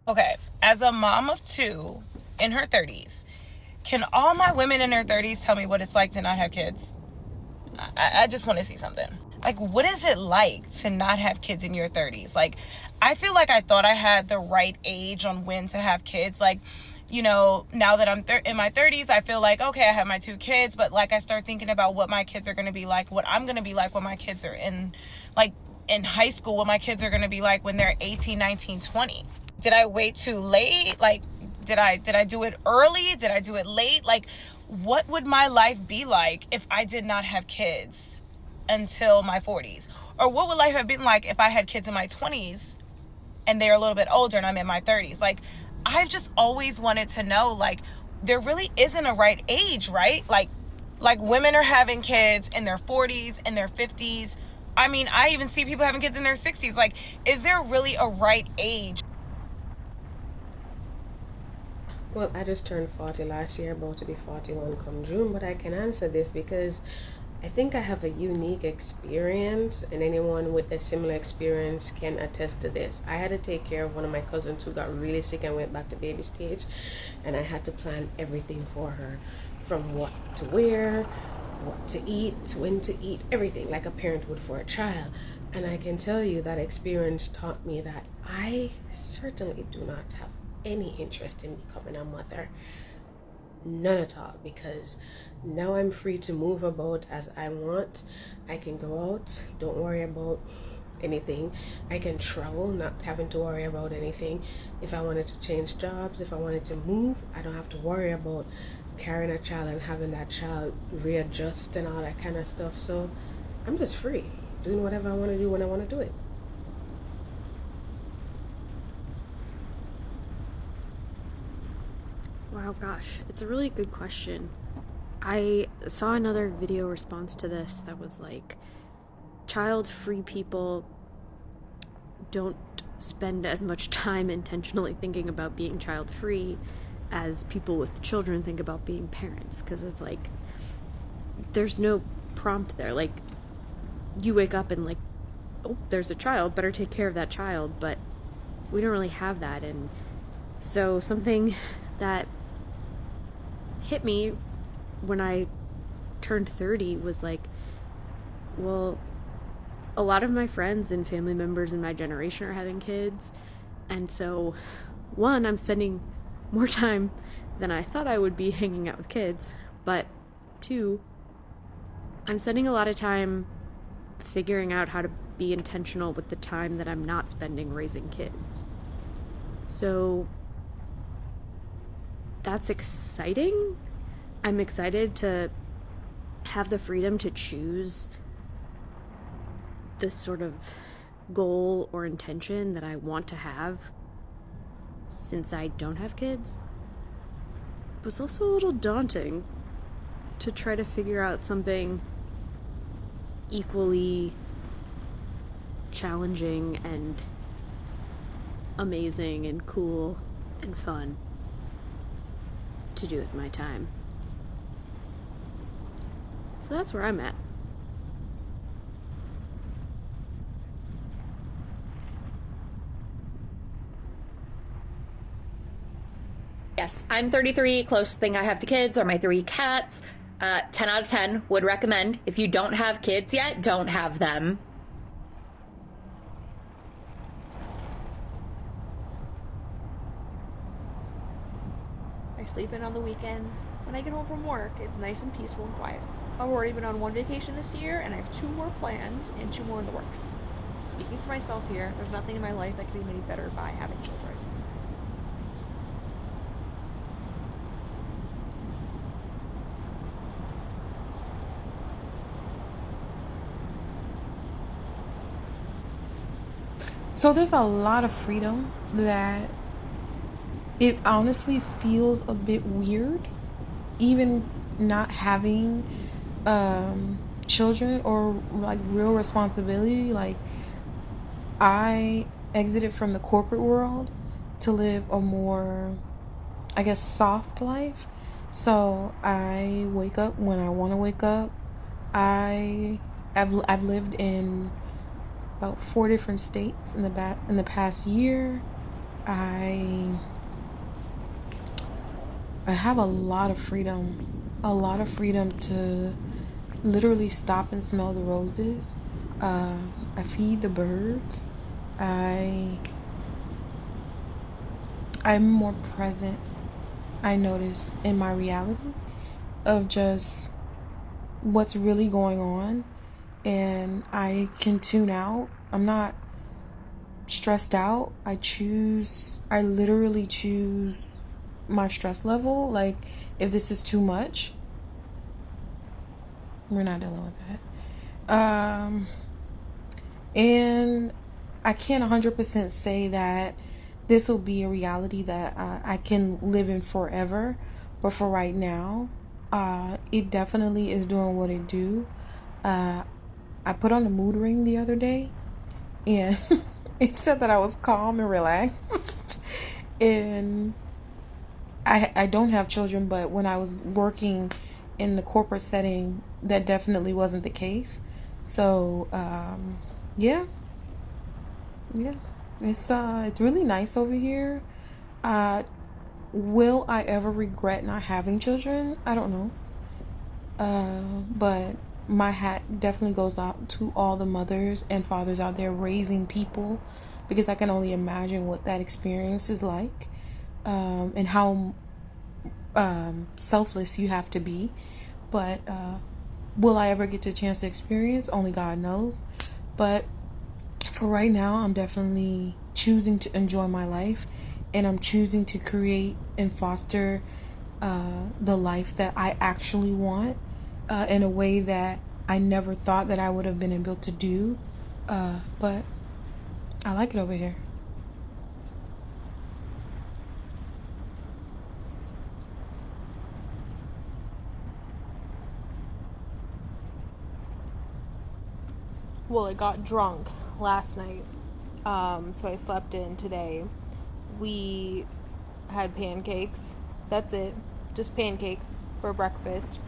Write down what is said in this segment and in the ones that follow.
Okay, as a mom of two in her 30s, can all my women in their 30s tell me what it's like to not have kids? I just want to see something. Like, what is it like to not have kids in your 30s? Like, I feel like I thought I had the right age on when to have kids. Like, you know, now that I'm in my 30s, I feel like, okay, I have my two kids, but like I start thinking about what my kids are going to be like, what I'm going to be like when my kids are in high school, what my kids are going to be like when they're 18, 19, 20. Did I wait too late? Like, did I do it early? Did I do it late? Like, what would my life be like if I did not have kids until my 40s? Or what would life have been like if I had kids in my 20s and they're a little bit older and I'm in my 30s? Like, I've just always wanted to know, like, there really isn't a right age, right? Like women are having kids in their 40s and their 50s. I mean, I even see people having kids in their 60s. Like, is there really a right age? Well, I just turned 40 last year, about to be 41 come June, but I can answer this because I think I have a unique experience, and anyone with a similar experience can attest to this. I had to take care of one of my cousins who got really sick and went back to baby stage, and I had to plan everything for her, from what to wear, what to eat, when to eat, everything like a parent would for a child. And I can tell you that experience taught me that I certainly do not have any interest in becoming a mother. None at all, because now I'm free to move about as I want. I can go out, don't worry about anything. I can travel, not having to worry about anything. If I wanted to change jobs, if I wanted to move, I don't have to worry about carrying a child and having that child readjust and all that kind of stuff. So I'm just free, doing whatever I want to do when I want to do it. Wow, gosh, it's a really good question. I saw another video response to this that was like, child-free people don't spend as much time intentionally thinking about being child-free as people with children think about being parents, because it's like, there's no prompt there. Like, you wake up and like, oh, there's a child, better take care of that child, but we don't really have that. And so something that hit me when I turned 30 was like, well, a lot of my friends and family members in my generation are having kids, and so one, I'm spending more time than I thought I would be hanging out with kids, but two, I'm spending a lot of time figuring out how to be intentional with the time that I'm not spending raising kids. So that's exciting. I'm excited to have the freedom to choose the sort of goal or intention that I want to have since I don't have kids. But it's also a little daunting to try to figure out something equally challenging and amazing and cool and fun to do with my time. So that's where I'm at. Yes, I'm 33. Closest thing I have to kids are my 3 cats. 10 out of 10 would recommend. If you don't have kids yet, don't have them. I sleep in on the weekends. When I get home from work, it's nice and peaceful and quiet. I've already been on 1 vacation this year, and I have 2 more planned and 2 more in the works. Speaking for myself here, there's nothing in my life that can be made better by having children. So there's a lot of freedom that it honestly feels a bit weird, even not having children or like real responsibility. Like, I exited from the corporate world to live a more, I guess, soft life. So I wake up when I want to wake up. I've lived in about 4 different states in the past year. I have a lot of freedom to literally stop and smell the roses. I feed the birds. I'm more present, I notice, in my reality of just what's really going on, and I can tune out. I'm not stressed out. I literally choose my stress level. Like, if this is too much, we're not dealing with that. And I can't 100% say that this will be a reality that I can live in forever, but for right now, it definitely is doing what it do. I put on a mood ring the other day, and it said that I was calm and relaxed. And I don't have children, but when I was working in the corporate setting, that definitely wasn't the case. So yeah, it's really nice over here. Will I ever regret not having children? I don't know. But my hat definitely goes out to all the mothers and fathers out there raising people, because I can only imagine what that experience is like, and how selfless you have to be. But will I ever get the chance to experience? Only God knows. But for right now, I'm definitely choosing to enjoy my life, and I'm choosing to create and foster the life that I actually want, in a way that I never thought that I would have been able to do. But I like it over here. Well, I got drunk last night, so I slept in today. We had pancakes. That's it. Just pancakes for breakfast.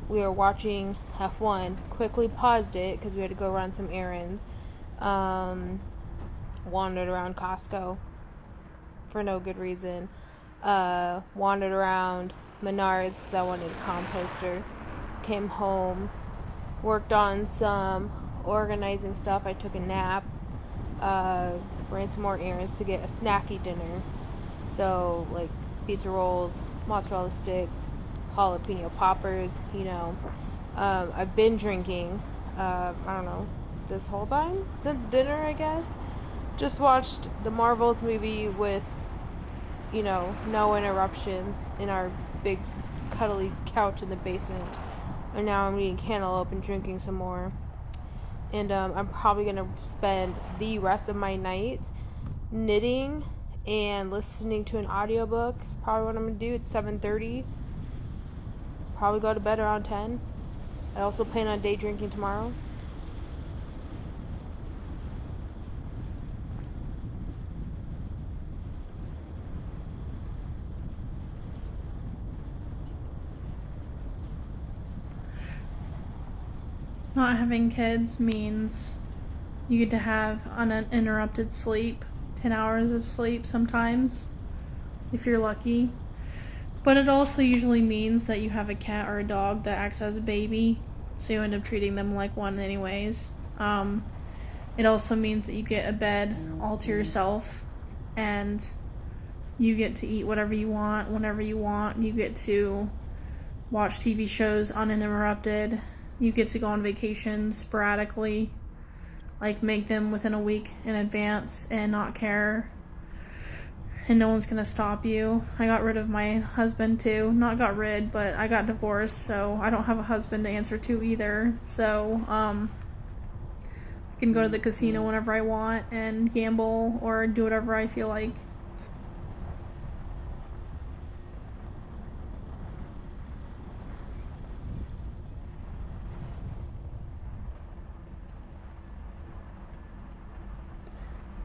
We were watching F1. Quickly paused it because we had to go run some errands. Wandered around Costco for no good reason. Wandered around Menards because I wanted a composter. Came home. Worked on some organizing stuff. I took a nap. Ran some more errands to get a snacky dinner. So, like, pizza rolls, mozzarella sticks, jalapeno poppers, I've been drinking, I don't know, this whole time? Since dinner, I guess. Just watched the Marvels movie with, no interruption in our big cuddly couch in the basement. And now I'm eating cantaloupe and drinking some more. And I'm probably going to spend the rest of my night knitting and listening to an audiobook. It's probably what I'm going to do. It's 7:30. Probably go to bed around 10. I also plan on day drinking tomorrow. Not having kids means you get to have uninterrupted sleep, 10 hours of sleep sometimes, if you're lucky. But it also usually means that you have a cat or a dog that acts as a baby, so you end up treating them like one anyways. It also means that you get a bed all to yourself, and you get to eat whatever you want, whenever you want. You get to watch TV shows uninterrupted. You get to go on vacations sporadically, like make them within a week in advance and not care. And no one's gonna stop you. I got rid of my husband too. Not got rid, but I got divorced, so I don't have a husband to answer to either. So, I can go to the casino whenever I want and gamble or do whatever I feel like.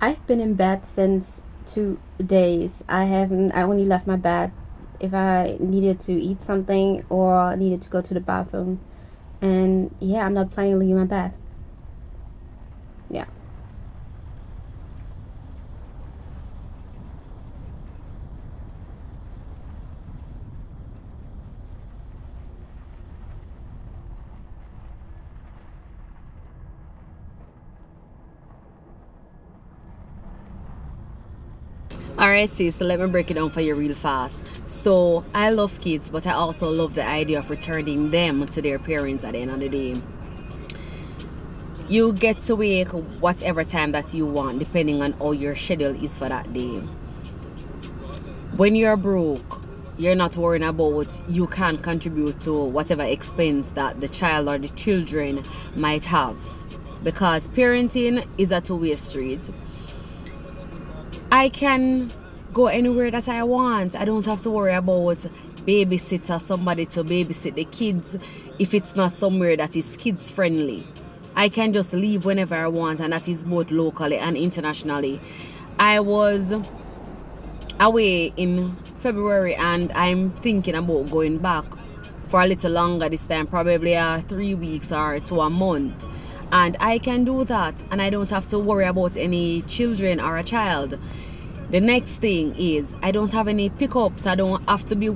I've been in bed since 2 days. I only left my bed if I needed to eat something or needed to go to the bathroom. And yeah, I'm not planning to leave my bed. Yeah. Alright, sis, so let me break it down for you real fast. So, I love kids, but I also love the idea of returning them to their parents at the end of the day. You get to wake whatever time that you want, depending on how your schedule is for that day. When you're broke, you're not worrying about you can't contribute to whatever expense that the child or the children might have, because parenting is a two-way street. I can go anywhere that I want. I don't have to worry about babysitter, somebody to babysit the kids if it's not somewhere that is kids friendly. I can just leave whenever I want, and that is both locally and internationally. I was away in February and I'm thinking about going back for a little longer this time, probably 3 weeks or to a month, and I can do that and I don't have to worry about any children or a child. The next thing is I don't have any pickups. I don't have to be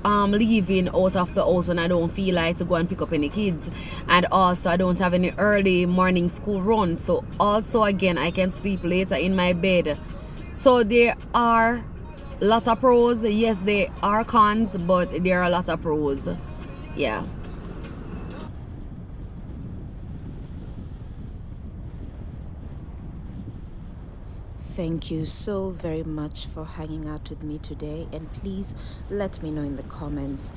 leaving out of the house when I don't feel like to go and pick up any kids, and also I don't have any early morning school runs, so also again I can sleep later in my bed. So there are lots of pros. Yes, there are cons, but there are lots of pros. Yeah. Thank you so very much for hanging out with me today, and please let me know in the comments,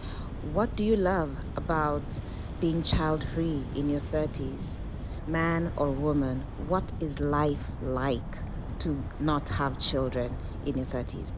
what do you love about being child-free in your 30s? Man or woman, what is life like to not have children in your 30s?